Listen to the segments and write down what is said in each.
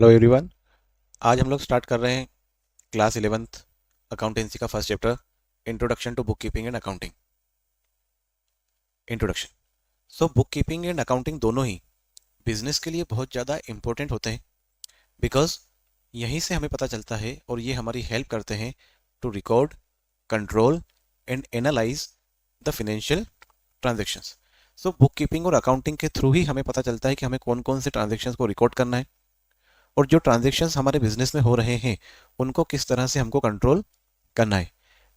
Hello everyone. आज हम लोग स्टार्ट कर रहे हैं क्लास 11th अकाउंटेंसी का first chapter, introduction to bookkeeping and accounting. Introduction. So bookkeeping and accounting दोनों ही बिजनेस के लिए बहुत ज़्यादा इंपॉर्टेंट होते हैं, बिकॉज यहीं से हमें पता चलता है और ये हमारी हेल्प करते हैं to record, control and analyse the financial transactions. So bookkeeping और अकाउंटिंग के थ्रू ही हमें पता चलता है कि हमें कौन कौन से ट्रांजेक्शन्स को रिकॉर्ड करना है और जो ट्रांजेक्शन्स हमारे बिजनेस में हो रहे हैं उनको किस तरह से हमको कंट्रोल करना है।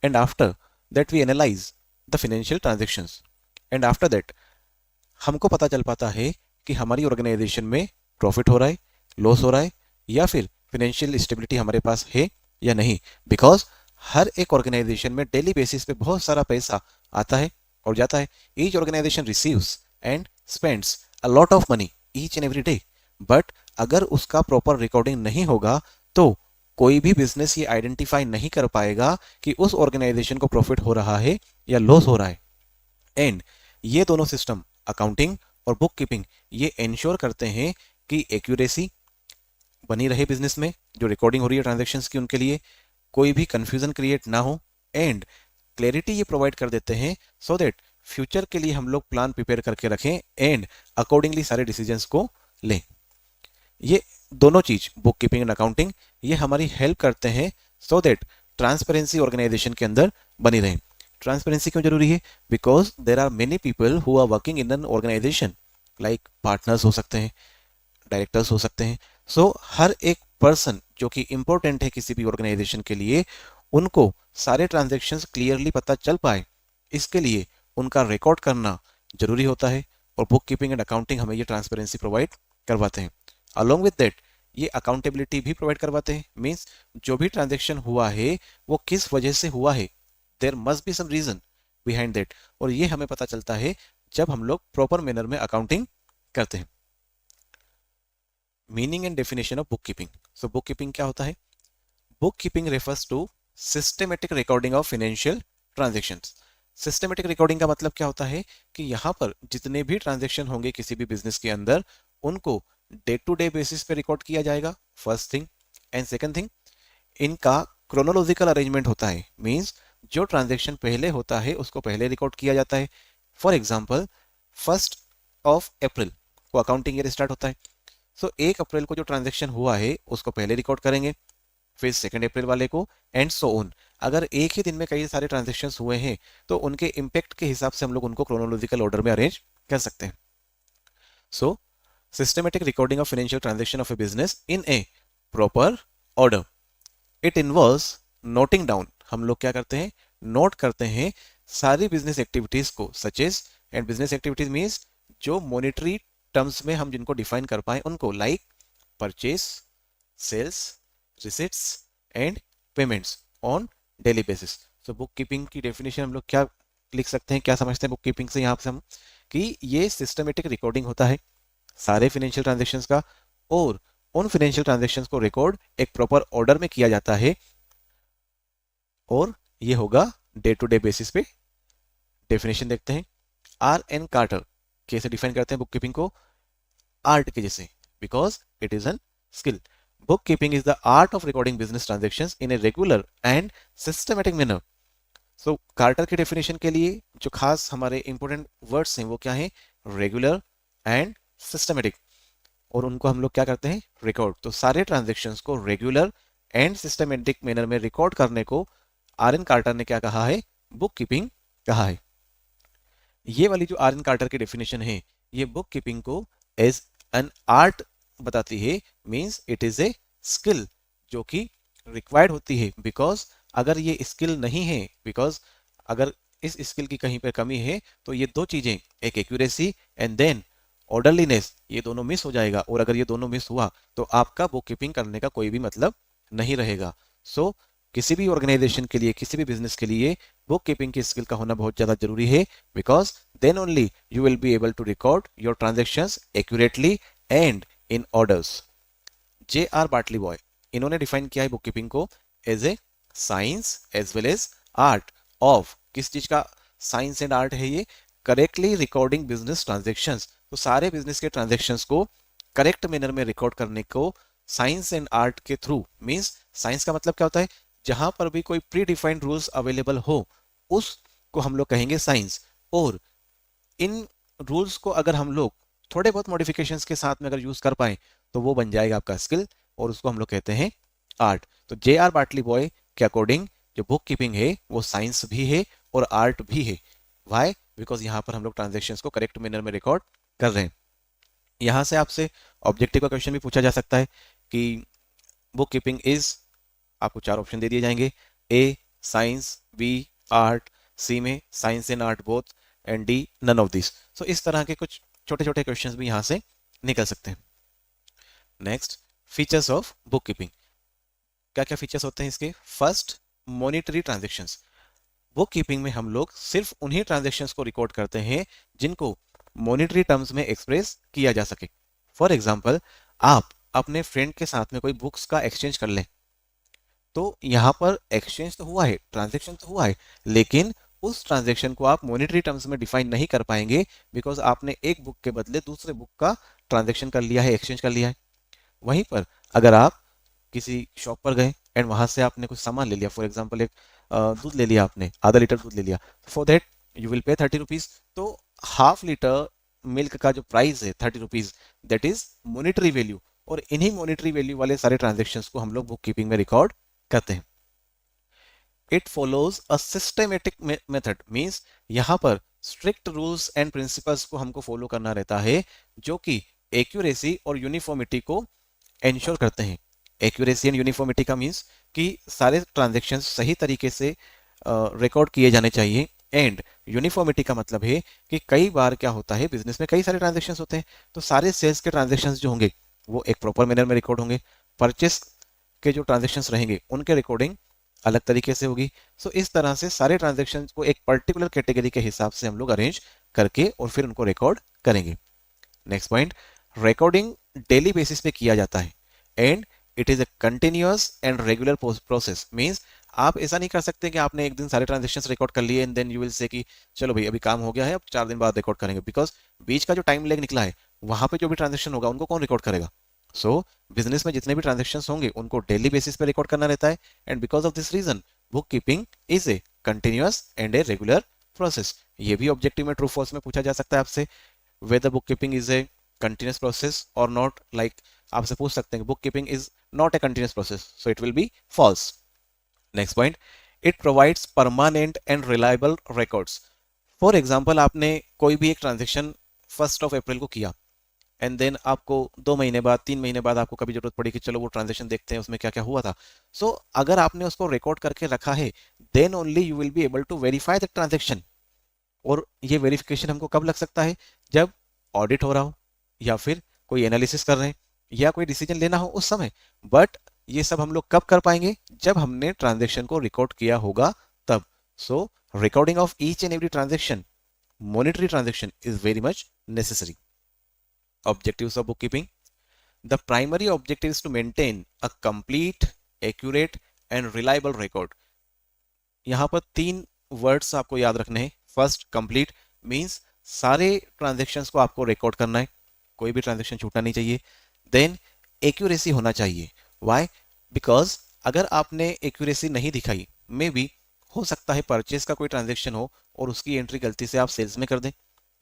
And after that we analyse the financial transactions, and after that हमको पता चल पाता है कि हमारी ऑर्गेनाइजेशन में प्रॉफिट हो रहा है, लॉस हो रहा है, या फिर फिनेंशियल स्टेबिलिटी हमारे पास है या नहीं। बिकॉज हर एक ऑर्गेनाइजेशन में डेली बेसिस पे बहुत सारा पैसा आता है और जाता है। Each organisation receives and spends a lot of money each and every day, but अगर उसका प्रॉपर रिकॉर्डिंग नहीं होगा तो कोई भी बिजनेस ये आइडेंटिफाई नहीं कर पाएगा कि उस ऑर्गेनाइजेशन को प्रॉफिट हो रहा है या लॉस हो रहा है। एंड ये दोनों सिस्टम, अकाउंटिंग और बुक कीपिंग, ये इंश्योर करते हैं कि एक्यूरेसी बनी रहे बिजनेस में, जो रिकॉर्डिंग हो रही है ट्रांजेक्शन्स की उनके लिए कोई भी कंफ्यूजन क्रिएट ना हो। एंड क्लैरिटी ये प्रोवाइड कर देते हैं सो दैट फ्यूचर के लिए हम लोग प्लान प्रिपेयर करके रखें एंड अकॉर्डिंगली सारे डिसीजंस को लें। ये दोनों चीज, बुक कीपिंग एंड अकाउंटिंग, ये हमारी हेल्प करते हैं सो दैट ट्रांसपेरेंसी ऑर्गेनाइजेशन के अंदर बनी रहे। ट्रांसपेरेंसी क्यों जरूरी है? Because there are many people who are working in an organisation, like partners हो सकते हैं, डायरेक्टर्स हो सकते हैं। हर एक पर्सन जो कि इंपॉर्टेंट है किसी भी ऑर्गेनाइजेशन के लिए, उनको सारे ट्रांजेक्शन्स क्लियरली पता चल पाए, इसके लिए उनका रिकॉर्ड करना जरूरी होता है। और बुक कीपिंग एंड अकाउंटिंग हमें ये ट्रांसपेरेंसी प्रोवाइड करवाते हैं। अलोंग विद दैट ये अकाउंटेबिलिटी भी प्रोवाइड करवाते हैं। मीन्स जो भी ट्रांजेक्शन हुआ है वो किस वजह से हुआ है, there must be some reason behind that, और ये हमें पता चलता है जब हम लोग प्रॉपर मैनर में अकाउंटिंग करते हैं। Meaning and definition of bookkeeping. So bookkeeping क्या होता है? Bookkeeping refers to systematic recording of financial transactions. Systematic recording का मतलब क्या होता है कि यहाँ पर जितने भी ट्रांजेक्शन होंगे किसी भी बिजनेस के अंदर, उनको डे टू डे बेसिस पे रिकॉर्ड किया जाएगा, first thing. And second thing, इनका क्रोनोलॉजिकल अरेंजमेंट होता है। मींस जो ट्रांजेक्शन पहले होता है उसको पहले रिकॉर्ड किया जाता है। फॉर एग्जांपल, 1 अप्रैल को अकाउंटिंग ईयर स्टार्ट होता है। 1 अप्रैल को जो ट्रांजेक्शन हुआ है उसको पहले रिकॉर्ड करेंगे, फिर 2 अप्रैल वाले को, एंड सो ऑन। अगर एक ही दिन में कई सारे ट्रांजेक्शन हुए हैं तो उनके इम्पैक्ट के हिसाब से हम लोग उनको क्रोनोलॉजिकल ऑर्डर में अरेंज कर सकते हैं। सो systematic recording of financial transaction of a business in a proper order. It involves noting down. हम लोग क्या करते हैं? नोट करते हैं सारी बिजनेस एक्टिविटीज को, such as, and business activities means जो मॉनेटरी टर्म्स में हम जिनको डिफाइन कर पाए उनको, like purchase, sales, receipts and payments on daily basis. So bookkeeping की डेफिनेशन हम लोग क्या लिख सकते हैं, क्या समझते हैं बुक कीपिंग से यहाँ से हम, कि ये सिस्टमेटिक रिकॉर्डिंग होता है सारे फाइनेंशियल ट्रांजैक्शंस का, और उन फाइनेंशियल ट्रांजैक्शंस को रिकॉर्ड एक प्रॉपर ऑर्डर में किया जाता है, और ये होगा डे टू डे बेसिस पे। डेफिनेशन देखते हैं। आर एन कार्टर कैसे डिफाइन करते हैं बुक कीपिंग को? आर्ट के जैसे, because it is an skill. Bookkeeping is the art of recording business transactions in a regular and systematic manner. So Carter की डेफिनेशन के लिए जो खास हमारे इंपोर्टेंट वर्ड्स हैं वो क्या है? रेगुलर एंड सिस्टमेटिक, और उनको हम लोग क्या करते हैं? रिकॉर्ड। तो सारे ट्रांजेक्शन्स को रेगुलर एंड सिस्टमेटिक मैनर में रिकॉर्ड करने को आर एन कार्टर ने क्या कहा है? बुक कीपिंग कहा है। ये वाली जो आर एन कार्टर की डेफिनेशन है, ये बुक कीपिंग को एज एन आर्ट बताती है। Means it is a skill जो कि रिक्वायर्ड होती है। बिकॉज अगर ये स्किल नहीं है, बिकॉज अगर इस स्किल की कहीं पर कमी है तो ये दो चीजें, एक एक्यूरेसी एंड देन ऑर्डरलीनेस, ये दोनों मिस हो जाएगा। और अगर ये दोनों मिस हुआ तो आपका बुक कीपिंग करने का कोई भी मतलब नहीं रहेगा। किसी भी ऑर्गेनाइजेशन के लिए, किसी भी बिजनेस के लिए बुक कीपिंग की स्किल का होना बहुत ज्यादा जरूरी है। Because then only you will be able to record your transactions accurately and in orders. J R Batliboi, इन्होंने डिफाइन किया है बुक कीपिंग को as a science as well as art of, किस चीज का साइंस एंड आर्ट है ये? Correctly recording business transactions. तो सारे बिजनेस के ट्रांजेक्शन्स को करेक्ट मैनर में रिकॉर्ड करने को साइंस एंड आर्ट के थ्रू, मीन्स साइंस का मतलब क्या होता है, जहां पर भी कोई प्री डिफाइंड रूल्स अवेलेबल हो उसको हम लोग कहेंगे साइंस, और इन रूल्स को अगर हम लोग थोड़े बहुत मॉडिफिकेशंस के साथ में अगर यूज कर पाए तो वो बन जाएगा आपका स्किल, और उसको हम लोग कहते हैं आर्ट। तो जे आर बाटली बॉय के अकॉर्डिंग जो बुक कीपिंग है वो साइंस भी है और आर्ट भी है। वाई? बिकॉज यहाँ पर हम लोग ट्रांजेक्शन्स को करेक्ट मैनर में रिकॉर्ड कर रहे हैं। यहाँ से आपसे ऑब्जेक्टिव का क्वेश्चन भी पूछा जा सकता है कि बुक कीपिंग इज, आपको चार ऑप्शन दे दिए जाएंगे, A science, B art, C में science and art both, and D none of this. So इस तरह के कुछ छोटे छोटे क्वेश्चंस भी यहाँ से निकल सकते हैं। Next, features of bookkeeping. क्या क्या फीचर्स होते हैं इसके? First, monetary transactions. Book keeping में हम लोग सिर्फ उन्हीं ट्रांजेक्शन्स को रिकॉर्ड करते हैं जिनको मॉनिटरी टर्म्स में एक्सप्रेस किया जा सके। फॉर एग्जाम्पल, आप अपने फ्रेंड के साथ में कोई बुक्स का एक्सचेंज कर लें, तो यहाँ पर एक्सचेंज तो हुआ है, ट्रांजेक्शन तो हुआ है, लेकिन उस ट्रांजेक्शन को आप मॉनेटरी टर्म्स में डिफाइन नहीं कर पाएंगे, बिकॉज आपने एक बुक के बदले दूसरे बुक का ट्रांजेक्शन कर लिया है, एक्सचेंज कर लिया है। वहीं पर अगर आप किसी शॉप पर गए एंड वहां से आपने कुछ सामान ले लिया, फॉर एग्जाम्पल एक दूध ले लिया, आपने आधा लीटर दूध ले लिया, for that you will pay 30 rupees. तो हाफ लीटर मिल्क का जो प्राइस है 30 rupees, that is monetary value, और इन्हीं मॉनिटरी वैल्यू वाले सारे ट्रांजेक्शन्स को हम लोग बुक कीपिंग में रिकॉर्ड करते हैं। It follows a systematic method, means यहाँ पर स्ट्रिक्ट रूल्स एंड प्रिंसिपल्स को हमको फॉलो करना रहता है, जो कि एक्यूरेसी और यूनिफॉर्मिटी को इंश्योर करते हैं। एक्यूरेसी एंड यूनिफॉर्मिटी का मींस कि सारे ट्रांजेक्शन सही तरीके से रिकॉर्ड किए जाने चाहिए, एंड यूनिफॉर्मिटी का मतलब है कि कई बार क्या होता है, बिजनेस में कई सारे ट्रांजेक्शन होते हैं, तो सारे सेल्स के ट्रांजेक्शन जो होंगे वो एक प्रॉपर मैनर में रिकॉर्ड होंगे, परचेस के जो ट्रांजेक्शन्स रहेंगे उनके रिकॉर्डिंग अलग तरीके से होगी। सो इस तरह से सारे ट्रांजेक्शन्स को एक पर्टिकुलर कैटेगरी के हिसाब से हम लोग अरेंज करके और फिर उनको रिकॉर्ड करेंगे। Next point, recording daily basis पे किया जाता है, and it is a continuous and regular process. Means आप ऐसा नहीं कर सकते कि आपने एक दिन सारे ट्रांजेक्शन्स रिकॉर्ड कर लिए and then you will say कि चलो भाई अभी काम हो गया है, अब 4 दिन बाद रिकॉर्ड करेंगे, बिकॉज बीच का जो टाइम लेग निकला है वहां पे जो भी ट्रांजेक्शन होगा उनको कौन रिकॉर्ड करेगा? सो बिजनेस में जितने भी ट्रांजेक्शन होंगे उनको डेली बेसिस पे रिकॉर्ड करना रहता है, and because of this reason bookkeeping is a continuous and a regular process. ये भी ऑब्जेक्टिव में ट्रू फॉल्स में पूछा जा सकता है आपसे, whether bookkeeping is a continuous process or not, like आपसे पूछ सकते हैं bookkeeping is not a continuous process, so it will be false. Next point, it provides permanent and reliable records. For example, आपने कोई भी एक ट्रांजेक्शन 1 अप्रैल को किया, एंड देन आपको 2 महीने बाद 3 महीने बाद आपको कभी जरूरत पड़ी कि चलो वो ट्रांजेक्शन देखते हैं उसमें क्या क्या हुआ था। सो अगर आपने उसको रिकॉर्ड करके रखा है, then only you will be able to verify the transaction. और ये वेरिफिकेशन हमको कब लग सकता है? जब ऑडिट हो रहा हो, या फिर कोई एनालिसिस कर रहे हैं, या कोई डिसीजन लेना हो उस समय। बट ये सब हम लोग कब कर पाएंगे? जब हमने ट्रांजेक्शन को रिकॉर्ड किया होगा तब। So recording of each and every transaction, monetary transaction, is very much necessary. Objectives of bookkeeping: the primary objective is to maintain a complete, accurate and reliable record. यहाँ पर 3 वर्ड्स आपको याद रखने हैं। फर्स्ट, कंप्लीट, मींस सारे transactions को आपको record करना है, कोई भी ट्रांजेक्शन छूटना नहीं चाहिए। देन एक्यूरेसी होना चाहिए। व्हाई? बिकॉज अगर आपने एक्यूरेसी नहीं दिखाई, मे बी हो सकता है परचेज का कोई ट्रांजेक्शन हो और उसकी एंट्री गलती से आप सेल्स में कर दें,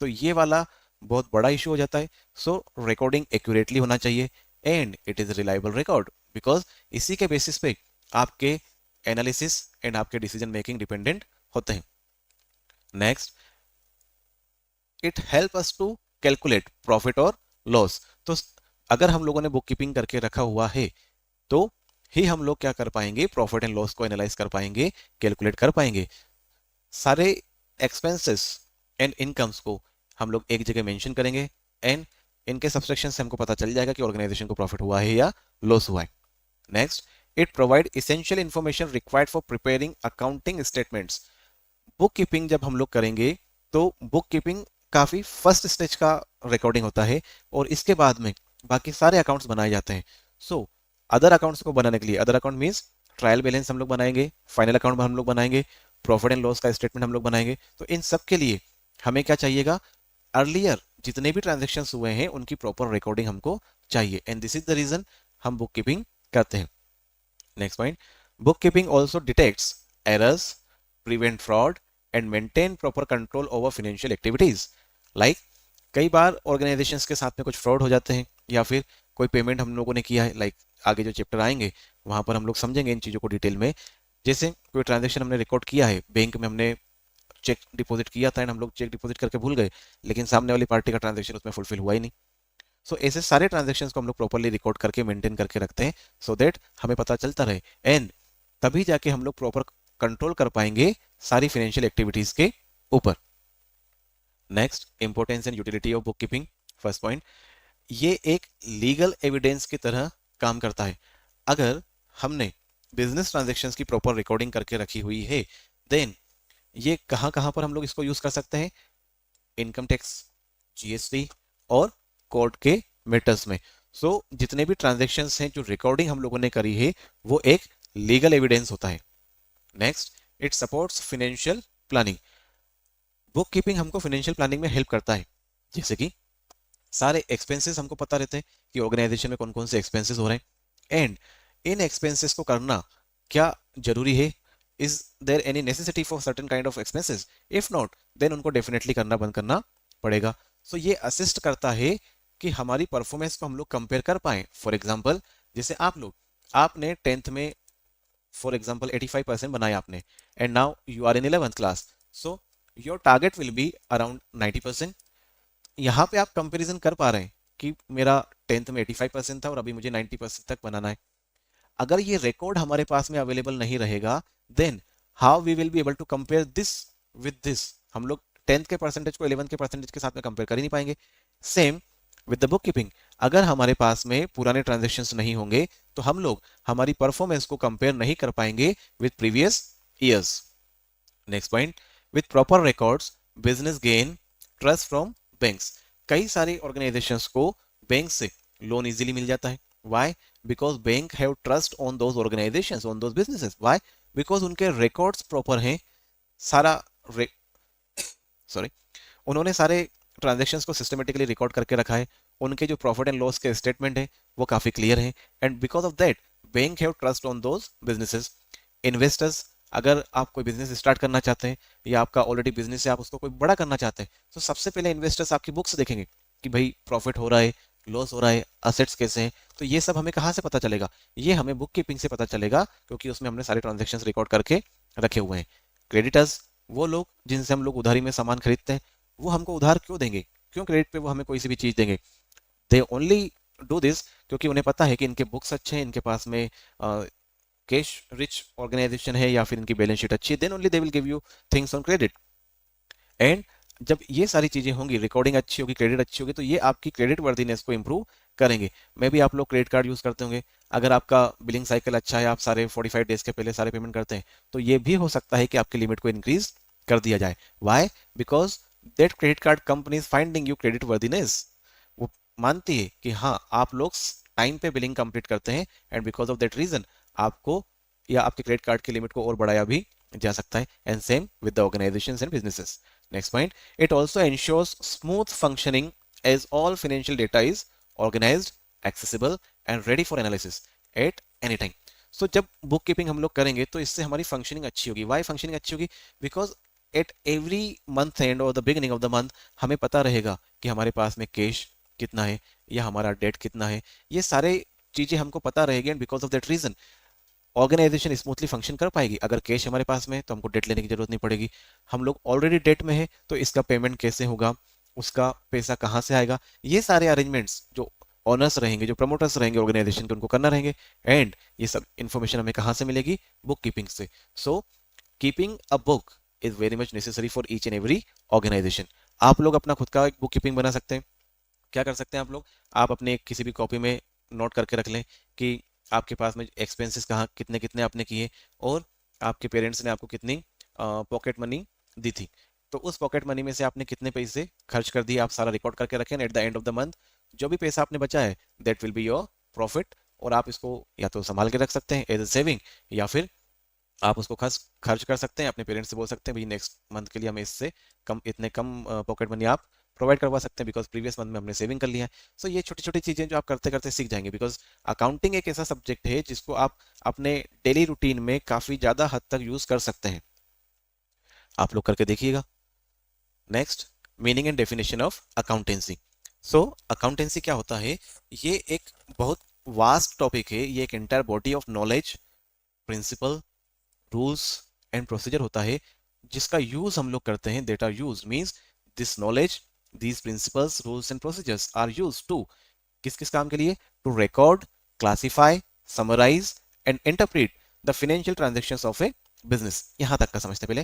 तो ये वाला बहुत बड़ा इशू हो जाता है। सो रिकॉर्डिंग एक्यूरेटली होना चाहिए, and it is reliable record, because इसी के बेसिस पे आपके एनालिसिस एंड आपके डिसीजन मेकिंग डिपेंडेंट होते हैं। Next, it help us to calculate profit और लॉस। तो अगर हम लोगों ने बुक कीपिंग करके रखा हुआ है तो ही हम लोग क्या कर पाएंगे? प्रॉफिट एंड लॉस को एनालाइज कर पाएंगे, कैलकुलेट कर पाएंगे। सारे एक्सपेंसेस एंड इनकम्स को हम लोग एक जगह मेंशन करेंगे, एंड इनके सब्सट्रैक्शन से हमको पता चल जाएगा कि ऑर्गेनाइजेशन को प्रॉफिट हुआ है या लॉस हुआ है। Next, it provide essential information required for preparing accounting statements. Book keeping जब हम लोग करेंगे तो बुक कीपिंग काफी फर्स्ट स्टेज का रिकॉर्डिंग होता है, और इसके बाद में बाकी सारे अकाउंट्स बनाए जाते हैं। सो अदर अकाउंट्स को बनाने के लिए, other account means trial balance हम लोग बनाएंगे, फाइनल अकाउंट हम लोग बनाएंगे, प्रॉफिट एंड लॉस का स्टेटमेंट हम लोग बनाएंगे। तो इन सब के लिए हमें क्या चाहिएगा? अर्लियर जितने भी ट्रांजेक्शन हुए हैं उनकी प्रॉपर रिकॉर्डिंग हमको चाहिए, and this is the reason हम बुक कीपिंग करते हैं। Next point, bookkeeping also detects errors, prevent fraud and maintain proper control over financial activities. Like कई बार ऑर्गेनाइजेशंस के साथ में कुछ फ्रॉड हो जाते हैं, या फिर कोई पेमेंट हम लोगों ने किया है, लाइक आगे जो चैप्टर आएंगे वहां पर हम लोग समझेंगे इन चीज़ों को डिटेल में। जैसे कोई ट्रांजेक्शन हमने रिकॉर्ड किया है, बैंक में हमने चेक डिपॉजिट किया था एंड हम लोग चेक डिपॉजिट करके भूल गए, लेकिन सामने वाली पार्टी का ट्रांजेक्शन उसमें फुलफिल हुआ ही नहीं। सो ऐसे सारे ट्रांजेक्शन को हम लोग प्रॉपरली रिकॉर्ड करके मेंटेन करके रखते हैं, सो दैट हमें पता चलता रहे, एंड तभी जाके हम लोग प्रॉपर कंट्रोल कर पाएंगे सारी फाइनेंशियल एक्टिविटीज के ऊपर। Next, importance and utility of book keeping. First point, ये एक लीगल एविडेंस की तरह काम करता है। अगर हमने बिजनेस ट्रांजेक्शन्स की प्रॉपर रिकॉर्डिंग करके रखी हुई है, देन ये कहाँ कहाँ पर हम लोग इसको यूज कर सकते हैं, इनकम टैक्स, जीएसटी और कोर्ट के मैटर्स में। सो जितने भी ट्रांजेक्शन्स हैं जो रिकॉर्डिंग हम लोगों ने करी है वो एक लीगल एविडेंस होता है। Next, it supports financial planning. Book keeping हमको फाइनेंशियल प्लानिंग में हेल्प करता है, जैसे कि सारे एक्सपेंसेस हमको पता रहते हैं कि ऑर्गेनाइजेशन में कौन कौन से एक्सपेंसेस हो रहे हैं, एंड इन एक्सपेंसेस को करना क्या जरूरी है, is there any necessity for certain kind of expenses, if not then उनको डेफिनेटली करना बंद करना पड़ेगा। सो ये असिस्ट करता है कि हमारी परफॉर्मेंस को हम लोग कंपेयर कर पाए। फॉर एग्जाम्पल, जैसे आपने टेंथ में फॉर एग्जाम्पल 85% बनाया आपने, and now you are in 11th class, so your target will be around 90%। यहाँ पे आप कंपैरिजन कर पा रहे हैं कि मेरा टेंथ में 85% था और अभी मुझे 90% तक बनाना है। अगर ये रिकॉर्ड हमारे पास में अवेलेबल नहीं रहेगा, then how we will be able to compare this with this. हम लोग टेंथ के परसेंटेज को 11th के परसेंटेज के साथ में कंपेयर कर ही नहीं पाएंगे। Same with the book keeping, अगर हमारे पास में पुराने ट्रांजेक्शन्स नहीं होंगे तो हम लोग हमारी परफॉर्मेंस को कंपेयर नहीं कर पाएंगे with previous years. Next point, with proper records business gain trust from banks. कई सारी ऑर्गेनाइजेशंस को बैंक से लोन इजीली मिल जाता है। Why? Because bank have trust on those organisations, on those businesses. Why? Because उनके रिकॉर्ड्स प्रॉपर हैं, सारा sorry उन्होंने सारे ट्रांजेक्शन्स को सिस्टमेटिकली रिकॉर्ड करके रखा है, उनके जो प्रॉफिट एंड लॉस के स्टेटमेंट है वो काफी क्लियर है, and because of that bank have trust on those businesses. Investors, अगर आप कोई बिजनेस स्टार्ट करना चाहते हैं या आपका ऑलरेडी बिजनेस है, आप उसको कोई बड़ा करना चाहते हैं, तो सबसे पहले इन्वेस्टर्स आपकी बुक्स देखेंगे कि भाई प्रॉफिट हो रहा है, लॉस हो रहा है, असेट्स कैसे हैं। तो ये सब हमें कहाँ से पता चलेगा? ये हमें बुक कीपिंग से पता चलेगा, क्योंकि उसमें हमने सारे ट्रांजेक्शन्स रिकॉर्ड करके रखे हुए हैं। क्रेडिटर्स, वो लोग जिनसे हम लोग उधारी में सामान खरीदते हैं, वो हमको उधार क्यों देंगे, क्यों क्रेडिट पे वो हमें कोई सी भी चीज देंगे? दे ओनली डू दिस क्योंकि उन्हें पता है कि इनके बुक्स अच्छे हैं, इनके पास में कैश रिच ऑर्गेनाइजेशन है, या फिर इनकी बैलेंस शीट अच्छी है, then only they will give you things on credit. And जब ये सारी चीजें होंगी, रिकॉर्डिंग अच्छी होगी, क्रेडिट अच्छी होगी, तो ये आपकी क्रेडिट वर्दीनेस को इंप्रूव करेंगे। मे भी आप लोग क्रेडिट कार्ड यूज करते होंगे, अगर आपका बिलिंग साइकिल अच्छा है, आप सारे 45 डेज के पहले सारे पेमेंट करते हैं, तो ये भी हो सकता है कि आपकी लिमिट को इंक्रीज कर दिया जाए। Why? Because that credit card company is finding you credit worthiness. वो मानती है कि हाँ आप लोग टाइम पे बिलिंग कंप्लीट करते हैं, and because of that reason आपको या आपके क्रेडिट कार्ड की लिमिट को और बढ़ाया भी जा सकता है। And same with the organisations and businesses. Next point, it also ensures smooth functioning as all financial data is organised, accessible and ready for analysis at any time. So जब book keeping हम लोग करेंगे तो इससे हमारी functioning अच्छी होगी। Y functioning अच्छी होगी? Because at every month end और the beginning of the month हमें पता रहेगा कि हमारे पास में कैश कितना है या हमारा डेट कितना है, ये सारे चीजें हमको पता रहेगी, and because of that reason organisation smoothly function कर पाएगी। अगर कैश हमारे पास में है तो हमको डेट लेने की जरूरत नहीं पड़ेगी। हम लोग ऑलरेडी डेट में है तो इसका पेमेंट कैसे होगा, उसका पैसा कहाँ से आएगा, ये सारे अरेंजमेंट्स जो ऑनर्स रहेंगे, जो प्रमोटर्स रहेंगे ऑर्गेनाइजेशन के, उनको करना रहेंगे। एंड ये सब इन्फॉर्मेशन हमें कहाँ से मिलेगी? बुक कीपिंग से। So keeping a book is very much necessary for each and every organisation. आप लोग अपना खुद का एक बुक कीपिंग बना सकते हैं। क्या कर सकते हैं आप लोग? आप अपने किसी भी कॉपी में नोट करके रख लें कि आपके पास में एक्सपेंसेस कहाँ कितने कितने आपने किए, और आपके पेरेंट्स ने आपको कितनी पॉकेट मनी दी थी, तो उस पॉकेट मनी में से आपने कितने पैसे खर्च कर दिए, आप सारा रिकॉर्ड करके रखें। At the end of the month जो भी पैसा आपने बचा है, that will be your profit, और आप इसको या तो संभाल के रख सकते हैं एज ए सेविंग, या फिर आप उसको खर्च खर्च कर सकते हैं। अपने पेरेंट्स से बोल सकते हैं भाई नेक्स्ट मंथ के लिए हमें इससे कम, इतने कम पॉकेट मनी आप प्रोवाइड करवा सकते हैं बिकॉज प्रीवियस मंथ में हमने सेविंग कर लिया है। सो ये छोटी छोटी चीजें जो आप करते करते सीख जाएंगे, बिकॉज अकाउंटिंग एक ऐसा सब्जेक्ट है जिसको आप अपने डेली रूटीन में काफी ज्यादा हद तक यूज कर सकते हैं। आप लोग करके देखिएगा। Next, meaning and definition of accountancy. So accountancy क्या होता है? ये एक बहुत वास्ट टॉपिक है। ये एक entire body of knowledge, principle, rules and procedure होता है जिसका यूज हम लोग करते हैं। That are use means this knowledge, these principles, rules and procedures are used to किस किस काम के लिए? To record, classify, summarise and interpret the financial transactions of a business. यहां तक का समझते पहले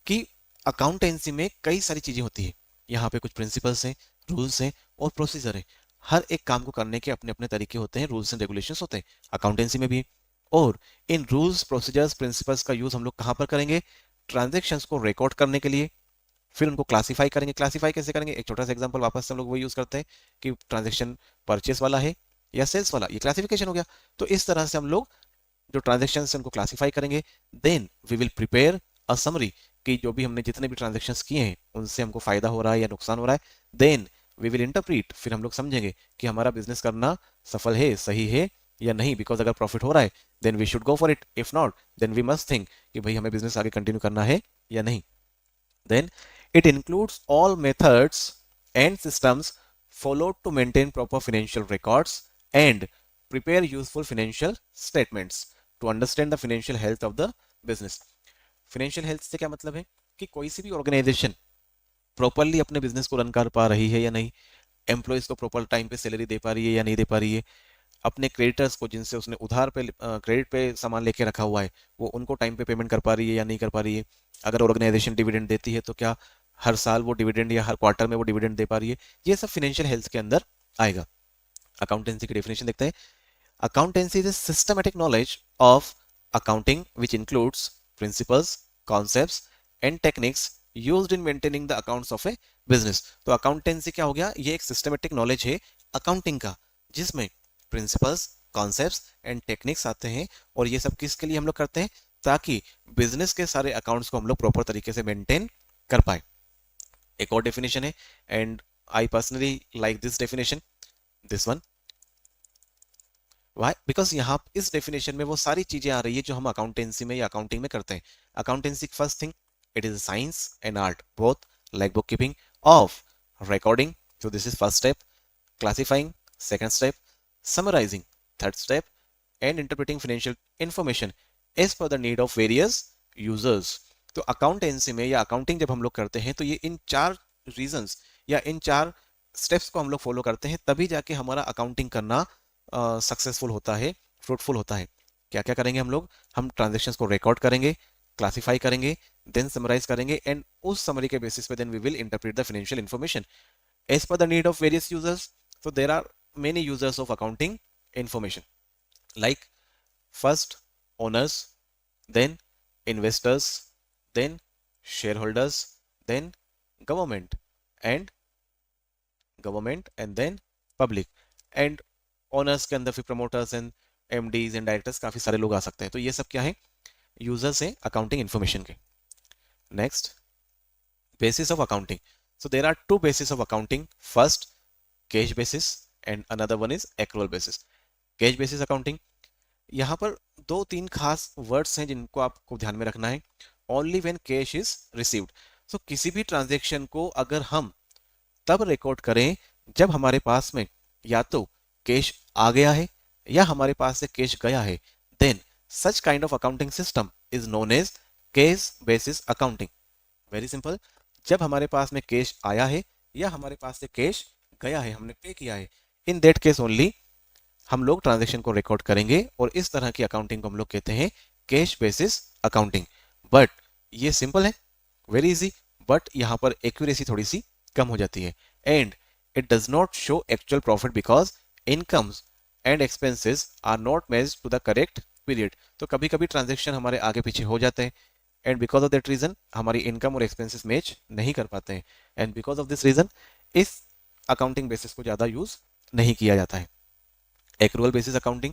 कि अकाउंटेंसी में कई सारी चीजें होती है। यहाँ पे कुछ प्रिंसिपल्स हैं, रूल्स हैं और प्रोसीजर है। हर एक काम को करने के अपने अपने तरीके होते हैं, रूल्स एंड रेगुलेशंस होते हैं अकाउंटेंसी में भी। और इन रूल्स, प्रोसीजर्स, प्रिंसिपल्स का यूज हम लोग कहां पर करेंगे? ट्रांजेक्शन्स को रिकॉर्ड करने के लिए। फिर उनको क्लासिफाई करेंगे। क्लासिफाई कैसे करेंगे? एक छोटा सा एग्जांपल वापस से हम लोग वो यूज करते हैं कि ट्रांजेक्शन परचेस वाला है या सेल्स वाला, ये क्लासिफिकेशन हो गया। तो इस तरह से हम लोग जो ट्रांजेक्शन है उनको क्लासिफाई करेंगे। Then we will prepare a summary कि जो भी हमने जितने भी ट्रांजेक्शन किए हैं उनसे हमको फायदा हो रहा है या नुकसान हो रहा है। देन वी विल इंटरप्रीट, फिर हम लोग समझेंगे कि हमारा बिजनेस करना सफल है, सही है या नहीं। बिकॉज अगर प्रॉफिट हो रहा है then we should go for it, if not then we must think कि भाई हमें बिजनेस आगे कंटिन्यू करना है या नहीं। Then it includes all methods and systems followed to maintain proper financial records and prepare useful financial statements to understand the financial health of the business. Financial health से क्या मतलब है? कि कोई सी भी ऑर्गेनाइजेशन प्रॉपरली अपने बिजनेस को run कर पा रही है या नहीं, एम्प्लॉयज को प्रॉपर टाइम पे सैलरी दे पा रही है या नहीं दे पा रही है, अपने क्रेडिटर्स को जिनसे उसने उधार पे क्रेडिट पे सामान लेके रखा हुआ है वो उनको टाइम पे पेमेंट कर पा रही है या नहीं कर पा रही है। अगर ऑर्गेनाइजेशन डिविडेंड देती है तो क्या हर साल वो डिविडेंड या हर क्वार्टर में वो डिविडेंड दे पा रही है। ये सब फाइनेंशियल हेल्थ के अंदर आएगा। अकाउंटेंसी की डेफिनेशन देखते हैं। Accountancy is a systematic knowledge of accounting which includes principles, concepts and techniques used in maintaining the accounts of a business. तो अकाउंटेंसी क्या हो गया? ये एक सिस्टमैटिक नॉलेज है अकाउंटिंग का जिसमें प्रिंसिपल्स, कॉन्सेप्ट्स एंड टेक्निक्स आते हैं। और ये सब किसके लिए हम लोग करते हैं? ताकि बिजनेस के सारे अकाउंट्स को हम लोग प्रॉपर तरीके से मेंटेन कर पाए। एक और डेफिनेशन है and I personally like this definition, this one. Why? Because यहाँ इस डेफिनेशन में वो सारी चीजें आ रही है जो हम अकाउंटेंसी में या अकाउंटिंग में करते हैं। Accountancy first thing, it is science and art both, like book keeping of recording, so this is first step, classifying second step, summarizing third step, and interpreting financial information as per the need of various users. तो accountancy में या accounting जब हम लोग करते हैं तो ये इन चार रीजंस या इन चार स्टेप्स को हम लोग फॉलो करते हैं, तभी जाके हमारा अकाउंटिंग करना सक्सेसफुल होता है, फ्रूटफुल होता है। क्या क्या करेंगे हम लोग? हम ट्रांजेक्शन्स को रिकॉर्ड करेंगे, क्लासिफाई करेंगे, देन समराइज करेंगे एंड उस समरी के बेसिस पे then we will interpret the financial information as per the need of various users. So there are many users of accounting information, like first owners, then investors, then shareholders, then government and then public, and owners के अंदर फिर promoters and MDs and directors काफी सारे लोग आ सकते हैं। तो ये सब क्या है? यूजर्स हैं अकाउंटिंग इंफॉर्मेशन के। Next, basis of accounting. So there are two bases of accounting. First, cash basis and another one is accrual basis. Cash basis accounting, यहाँ पर दो तीन खास वर्ड्स हैं जिनको आपको ध्यान में रखना है। Only when cash is received. So किसी भी ट्रांजेक्शन को अगर हम तब रिकॉर्ड करें जब हमारे पास में या तो कैश आ गया है या हमारे पास से कैश गया है, then such kind of accounting system is known as cash basis accounting. Very simple, जब हमारे पास में कैश आया है या हमारे पास से कैश गया है, हमने पे किया है, इन दैट केस ओनली हम लोग ट्रांजैक्शन को रिकॉर्ड करेंगे और इस तरह की अकाउंटिंग को हम लोग कहते हैं कैश बेसिस अकाउंटिंग। बट ये सिंपल है, वेरी इजी, बट यहाँ पर एक्यूरेसी थोड़ी सी कम हो जाती है। And it does not show actual profit because incomes and expenses are not matched to the correct period. तो कभी कभी ट्रांजैक्शन हमारे आगे पीछे हो जाते हैं and because of that reason हमारी इनकम और एक्सपेंसेस मैच नहीं कर पाते हैं and because of this reason इस अकाउंटिंग बेसिस को ज्यादा यूज नहीं किया जाता है। एक्रूअल बेसिस अकाउंटिंग,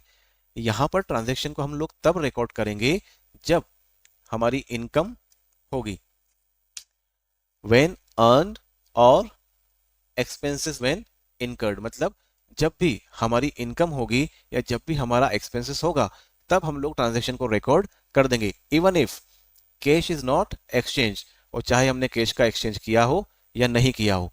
यहां पर ट्रांजैक्शन को हम लोग तब रिकॉर्ड करेंगे जब हमारी इनकम होगी, व्हेन अर्न्ड और एक्सपेंसेस व्हेन इनकर्ड, मतलब जब भी हमारी इनकम होगी या जब भी हमारा एक्सपेंसेस होगा तब हम लोग ट्रांजेक्शन को रिकॉर्ड कर देंगे, even if cash is not exchange, और चाहे हमने कैश का एक्सचेंज किया हो या नहीं किया हो।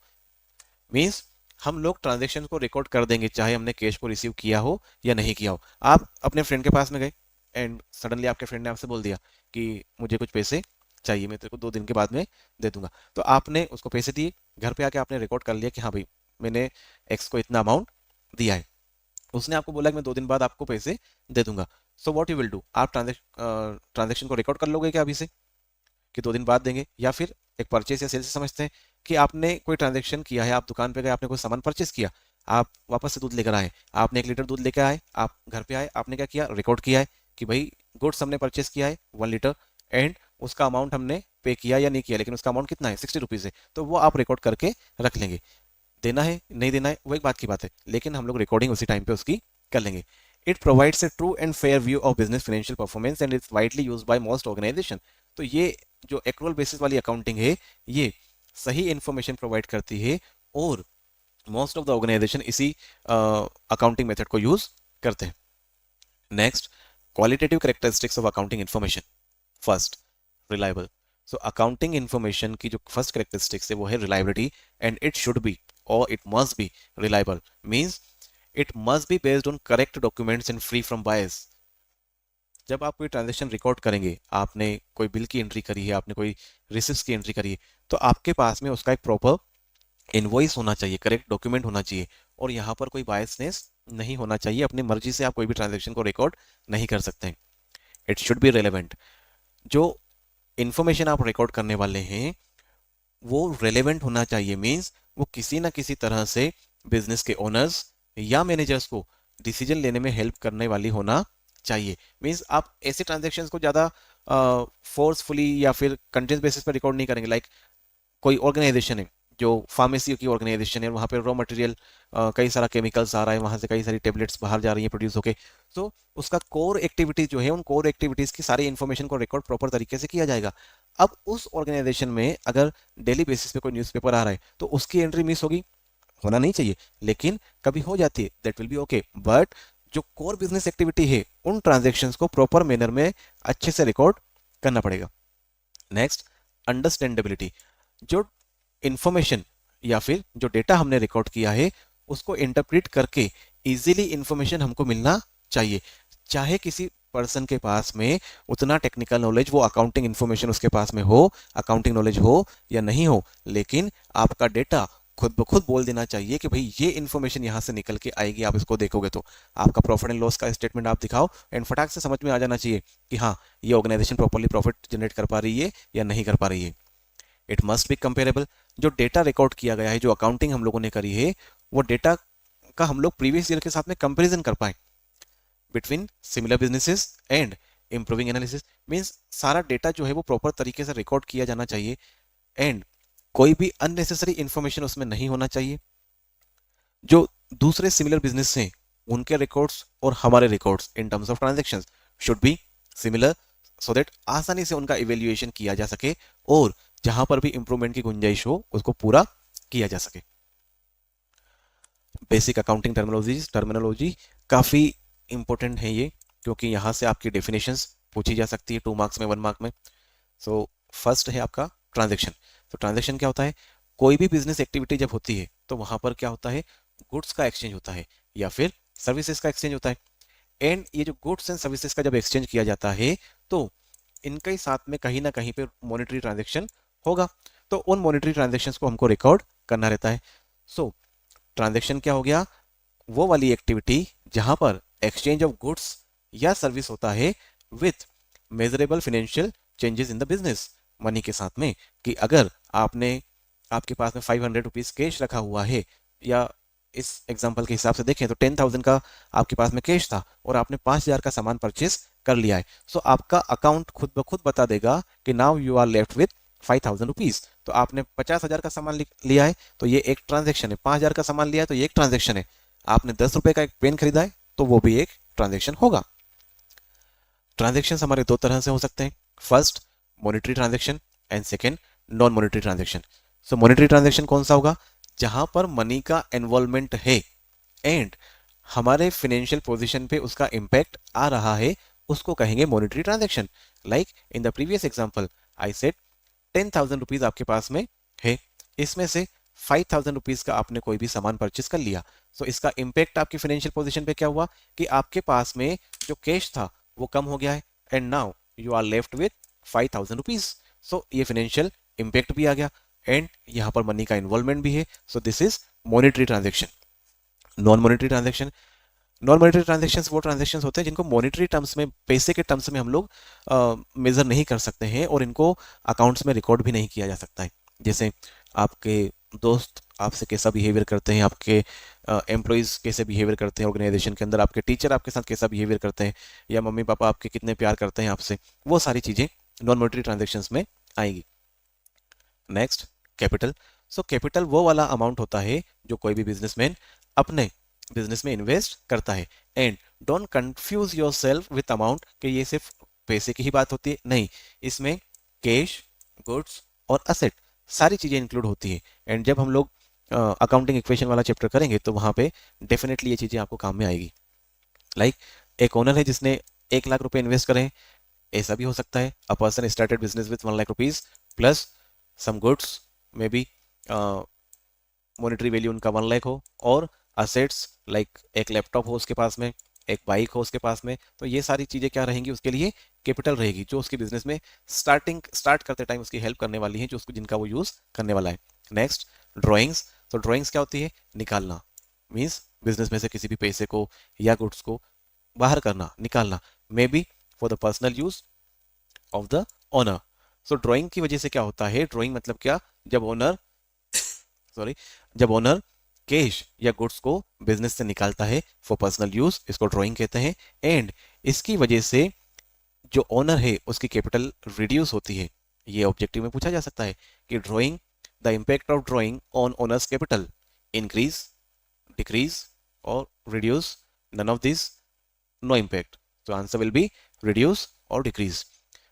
मीन्स हम लोग ट्रांजेक्शन को रिकॉर्ड कर देंगे चाहे हमने कैश को रिसीव किया हो या नहीं किया हो। आप अपने फ्रेंड के पास में गए एंड सडनली आपके फ्रेंड ने आपसे बोल दिया कि मुझे कुछ पैसे चाहिए, मैं तेरे को 2 दिन के बाद में दे दूंगा। तो आपने उसको पैसे दिए, घर पे आके आपने रिकॉर्ड कर लिया कि हाँ भाई मैंने एक्स को इतना अमाउंट दिया है। उसने आपको बोला कि मैं 2 दिन बाद आपको पैसे दे दूंगा। So what you will do, आप ट्रांजेक्शन को रिकॉर्ड कर लोगे क्या अभी से कि 2 दिन बाद देंगे, या फिर एक परचेस या सेल से समझते हैं कि आपने कोई ट्रांजेक्शन किया है, आप दुकान पे गए, आपने कोई सामान परचेस किया, आप वापस से दूध लेकर आए, आपने 1 लीटर दूध लेकर आए, आप घर पे आए, आपने क्या किया, रिकॉर्ड किया है कि भाई गुड्स हमने परचेस किया है 1 लीटर एंड उसका अमाउंट हमने पे किया या नहीं किया, लेकिन उसका अमाउंट कितना है, 60 रुपीज़ है, तो वो आप रिकॉर्ड करके रख लेंगे। देना है नहीं देना है वो एक बात की बात है, लेकिन हम लोग रिकॉर्डिंग उसी टाइम पे उसकी कर लेंगे। It provides a true and fair view of business financial performance and its widely use by most organisation. तो ये जो एक्रूअल बेसिस वाली अकाउंटिंग है ये सही इंफॉर्मेशन प्रोवाइड करती है और मोस्ट ऑफ द ऑर्गेनाइजेशन इसी अकाउंटिंग मेथड को यूज करते हैं। Next, qualitative characteristics of accounting information. First, reliable. So accounting information की जो फर्स्ट कैरेक्टरिस्टिक्स है वो है reliability, and it should be और it must be reliable, means it must be based on correct documents and free from bias. जब आप कोई transaction record करेंगे, आपने कोई बिल की एंट्री करी है, आपने कोई रिसिप्ट्स की एंट्री करी है, तो आपके पास में उसका एक प्रॉपर इनवॉइस होना चाहिए, करेक्ट डॉक्यूमेंट होना चाहिए, और यहाँ पर कोई बायसनेस नहीं होना चाहिए। अपनी मर्जी से आप कोई भी ट्रांजेक्शन को रिकॉर्ड नहीं कर सकते हैं। It should B relevant. जो इंफॉर्मेशन आप रिकॉर्ड करने वाले हैं वो रेलेवेंट होना चाहिए, मींस वो किसी ना किसी तरह से बिजनेस के ओनर्स या मैनेजर्स को डिसीजन लेने में हेल्प करने वाली होना चाहिए। मींस आप ऐसे ट्रांजेक्शन्स को ज़्यादा फोर्सफुली या फिर कंटेंट बेसिस पर रिकॉर्ड नहीं करेंगे। लाइक कोई ऑर्गेनाइजेशन है जो फार्मेसी की ऑर्गेनाइजेशन है, वहाँ पे रॉ मटेरियल कई सारा केमिकल्स आ रहा है, वहाँ से कई सारी टेबलेट्स बाहर जा रही हैं प्रोड्यूस होके, तो उसका कोर एक्टिविटीज जो है उन कोर एक्टिविटीज की सारी इन्फॉर्मेशन को रिकॉर्ड प्रॉपर तरीके से किया जाएगा। अब उस ऑर्गेनाइजेशन में अगर डेली बेसिस पे कोई न्यूज़पेपर आ रहा है तो उसकी एंट्री मिस होगी, होना नहीं चाहिए, लेकिन कभी हो जाती है, that will be okay, but जो कोर बिजनेस एक्टिविटी है उन ट्रांजेक्शन्स को प्रॉपर मैनर में अच्छे से रिकॉर्ड करना पड़ेगा। Next, understandability. जो इंफॉर्मेशन या फिर जो डेटा हमने रिकॉर्ड किया है उसको इंटरप्रेट करके इजीली इंफॉर्मेशन हमको मिलना चाहिए। चाहे किसी पर्सन के पास में उतना टेक्निकल नॉलेज, वो अकाउंटिंग इंफॉर्मेशन उसके पास में हो, अकाउंटिंग नॉलेज हो या नहीं हो, लेकिन आपका डेटा खुद ब खुद बोल देना चाहिए कि भाई ये इन्फॉर्मेशन यहाँ से निकल के आएगी, आप इसको देखोगे तो आपका प्रॉफिट एंड लॉस का स्टेटमेंट आप दिखाओ एंड फटाक से समझ में आ जाना चाहिए कि हाँ ये ऑर्गेनाइजेशन प्रॉपरली प्रॉफिट जनरेट कर पा रही है या नहीं कर पा रही है। It must be comparable. जो डेटा रिकॉर्ड किया गया है, जो अकाउंटिंग हम लोगों ने करी है, वो डेटा का हम लोग प्रीवियस ईयर के साथ में कंपैरिजन कर पाए between similar businesses and improving analysis. Means सारा डेटा जो है वो प्रॉपर तरीके से रिकॉर्ड किया जाना चाहिए एंड कोई भी अननेसेसरी इंफॉर्मेशन उसमें नहीं होना चाहिए। जो दूसरे सिमिलर बिजनेस हैं उनके रिकॉर्ड्स और हमारे records in terms of transactions should be similar, so that आसानी से उनका इवेल्युएशन किया जा सके और जहां पर भी इंप्रूवमेंट की गुंजाइश हो उसको पूरा किया जा सके। बेसिक अकाउंटिंग टर्मिनोलॉजी काफ़ी इंपॉर्टेंट है ये, क्योंकि यहाँ से आपकी डेफिनेशंस पूछी जा सकती है 2 मार्क्स में, 1 मार्क में। सो फर्स्ट है आपका ट्रांजैक्शन। तो ट्रांजैक्शन क्या होता है, कोई भी बिजनेस एक्टिविटी जब होती है तो वहां पर क्या होता है, गुड्स का एक्सचेंज होता है या फिर सर्विसेज का एक्सचेंज होता है। एंड ये जो गुड्स एंड सर्विसेज का जब एक्सचेंज किया जाता है तो इनके ही साथ में कहीं ना कहीं पे मॉनेटरी ट्रांजैक्शन होगा, तो उन मॉनेटरी ट्रांजैक्शंस को हमको रिकॉर्ड करना रहता है। सो ट्रांजैक्शन क्या हो गया, वो वाली एक्टिविटी जहां पर एक्सचेंज ऑफ गुड्स या सर्विस होता है with measurable financial changes in the business, money के साथ में, कि अगर आपके पास में 500 रुपीज कैश रखा हुआ है, या इस एग्जांपल के हिसाब से देखें तो 10,000 का आपके पास में कैश था और आपने 5,000 का सामान परचेस कर लिया है, सो आपका अकाउंट खुद ब खुद बता देगा कि now you are left with 5,000 rupees. तो आपने 50,000 का सामान लिया है तो ये एक ट्रांजेक्शन है, 5,000 का सामान लिया है तो ये एक ट्रांजेक्शन है, आपने 10 रुपए का एक पेन खरीदा है तो वो भी एक ट्रांजेक्शन होगा। ट्रांजेक्शन हमारे 2 तरह से हो सकते हैं, first monetary transaction and second non monetary transaction. So monetary transaction कौन सा होगा, जहां पर मनी का इन्वॉल्वमेंट है एंड हमारे फाइनेंशियल पोजीशन पे उसका इम्पैक्ट आ रहा है, उसको कहेंगे monetary transaction. Like in the previous example I said 10,000 rupees आपके पास में है, इसमें से 5,000 रुपीज का आपने कोई भी सामान परचेस कर लिया, सो इसका इम्पैक्ट आपकी फाइनेंशियल पोजीशन पे क्या हुआ कि आपके पास में जो कैश था वो कम हो गया है and now you are left with 5,000 rupees. So ये फाइनेंशियल इम्पैक्ट भी आ गया एंड यहाँ पर मनी का इन्वॉल्वमेंट भी है, so this is monetary transaction. Non monetary transaction, non monetary transactions वो ट्रांजेक्शन्स होते हैं जिनको मॉनेटरी टर्म्स में, पैसे के टर्म्स में हम लोग मेजर नहीं कर सकते हैं और इनको अकाउंट्स में रिकॉर्ड भी नहीं किया जा सकता है। जैसे आपके दोस्त आपसे कैसा बिहेवियर करते हैं, आपके एम्प्लॉयज़ कैसे बिहेवियर करते हैं ऑर्गेनाइजेशन के अंदर, आपके टीचर आपके साथ कैसा बिहेवियर करते हैं, या मम्मी पापा आपके कितने प्यार करते हैं आपसे, वो सारी चीज़ें नॉन मॉनेटरी ट्रांजेक्शन्स में आएगी। Next, capital. सो कैपिटल वो वाला अमाउंट होता है जो कोई भी बिजनेसमैन अपने बिजनेस में इन्वेस्ट करता है। And don't confuse your self with amount कि ये सिर्फ पैसे की ही बात होती है, नहीं, इसमें कैश, गुड्स और असेट सारी चीजें इंक्लूड होती है। एंड जब हम लोग अकाउंटिंग इक्वेशन वाला चैप्टर करेंगे तो वहां पे डेफिनेटली ये चीजें आपको काम में आएगी। लाइक एक ओनर है जिसने 1 लाख रुपए इन्वेस्ट करे, ऐसा भी हो सकता है a person started business with 1 lakh rupees plus some goods, maybe monetary value उनका 1 लाख हो, और असेट्स लाइक एक लैपटॉप हो उसके पास में, एक बाइक हो उसके पास में, तो ये सारी चीजें क्या रहेंगी उसके लिए, कैपिटल रहेगी, जो उसके बिजनेस में स्टार्ट करते टाइम उसकी हेल्प करने वाली है, जो उसको जिनका वो यूज करने वाला है। Next, drawings. तो ड्राइंग्स क्या होती है, निकालना, मीन्स बिजनेस में से किसी भी पैसे को या गुड्स को बाहर करना, निकालना, may be for the personal use of the owner. So drawing की वजह से क्या होता है, ड्राइंग मतलब क्या, जब ओनर सॉरी जब ओनर कैश या गुड्स को बिजनेस से निकालता है फॉर पर्सनल यूज, इसको ड्राइंग कहते हैं। एंड इसकी वजह से जो ओनर है उसकी कैपिटल रिड्यूस होती है। ये ऑब्जेक्टिव में पूछा जा सकता है कि drawing, the impact of drawing on owner's capital, increase, decrease और reduce, none of this, no impact. तो आंसर विल बी रिड्यूस और डिक्रीज।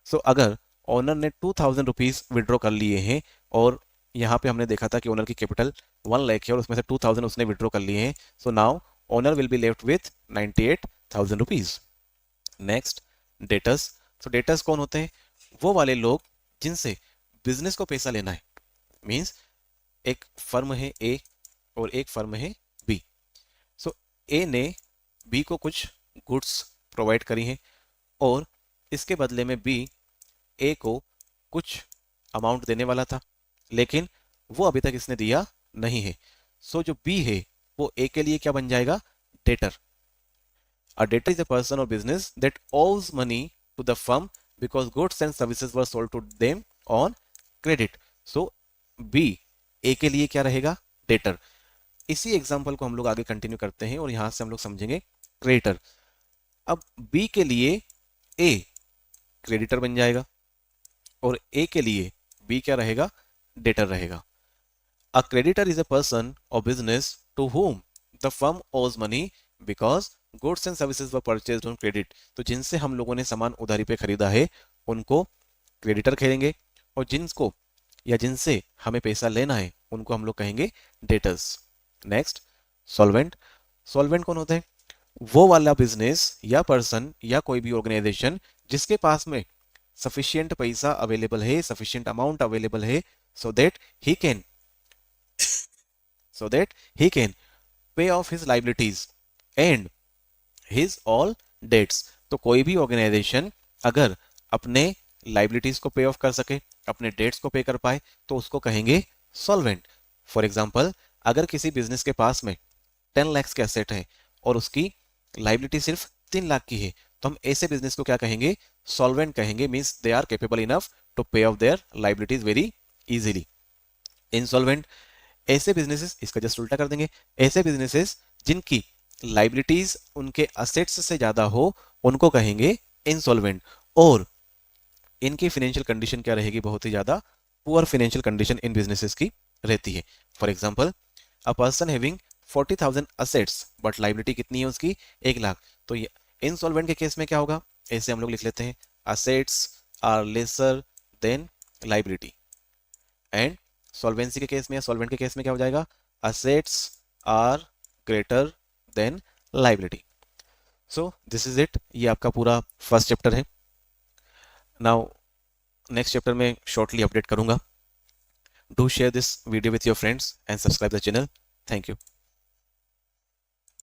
सो अगर ओनर ने 2,000 रुपीज विड्रॉ कर लिए हैं और यहाँ पे हमने देखा था कि ओनर की कैपिटल 1 लाख है और उसमें से 2,000 उसने विड्रॉ कर लिए हैं, so now owner will be left with 98,000 rupees. Next, debtors. So debtors कौन होते हैं, वो वाले लोग जिनसे बिजनेस को पैसा लेना है, मीन्स एक फर्म है ए और एक फर्म है बी। सो ए ने बी को कुछ गुड्स प्रोवाइड करी हैं और इसके बदले में बी ए को कुछ अमाउंट देने वाला था, लेकिन वो अभी तक इसने दिया नहीं है। सो जो बी है वो ए के लिए क्या बन जाएगा, debtor. A debtor is a person or business that owes money to the firm because goods and services were sold to them on credit. So B, A के लिए क्या रहेगा, डेटर। इसी एग्जांपल को हम लोग आगे कंटिन्यू करते हैं और यहां से हम लोग समझेंगे क्रेडिटर। अब B के लिए A क्रेडिटर बन जाएगा और A के लिए B क्या रहेगा, डेटर रहेगा। A creditor is a person or business to whom the firm owes money because goods and services were purchased on credit. तो जिनसे हम लोगों ने सामान उधारी पे खरीदा है उनको क्रेडिटर कहेंगे, और जिनको या जिनसे हमें पैसा लेना है उनको हम लोग कहेंगे डेटर्स। Next, solvent. सॉल्वेंट कौन होते हैं, वो वाला बिजनेस या पर्सन या कोई भी ऑर्गेनाइजेशन जिसके पास में सफिशियंट पैसा अवेलेबल है, सफिशियंट अमाउंट अवेलेबल है, so that he can pay off his liabilities and his all debts। तो कोई भी ऑर्गेनाइजेशन अगर अपने लाइबिलिटीज को पे ऑफ कर सके, अपने डेट्स को पे कर पाए, तो उसको कहेंगे सॉल्वेंट। फॉर एग्जांपल, अगर किसी बिजनेस के पास में 10 लाख के एसेट है और उसकी लाइबिलिटी सिर्फ 3 लाख की है, तो हम ऐसे बिजनेस को क्या कहेंगे, सॉल्वेंट कहेंगे, means they are capable enough to pay off their liabilities very easily. Insolvent, ऐसे बिजनेसेस, इसका जस्ट उल्टा कर देंगे, ऐसे बिजनेसेस जिनकी लाइबिलिटीज उनके असेट्स से ज्यादा हो उनको कहेंगे इंसॉल्वेंट, और इनकी फाइनेंशियल कंडीशन क्या रहेगी, बहुत ही ज्यादा poor financial condition in businesses की रहती है। For example, a person having 40,000 assets but liability कितनी है उसकी, 1 लाख। तो इंसॉल्वेंट के केस में क्या होगा, ऐसे हम लोग लिख लेते हैं, assets are lesser than liability. And solvency के केस में या सॉल्वेंट के केस में क्या हो जाएगा, assets are greater than liability. So this is it. ये आपका पूरा फर्स्ट चैप्टर है. नाउ नेक्स्ट चैप्टर में शॉर्टली अपडेट करूंगा. Do share this video with your friends and subscribe the channel. Thank you.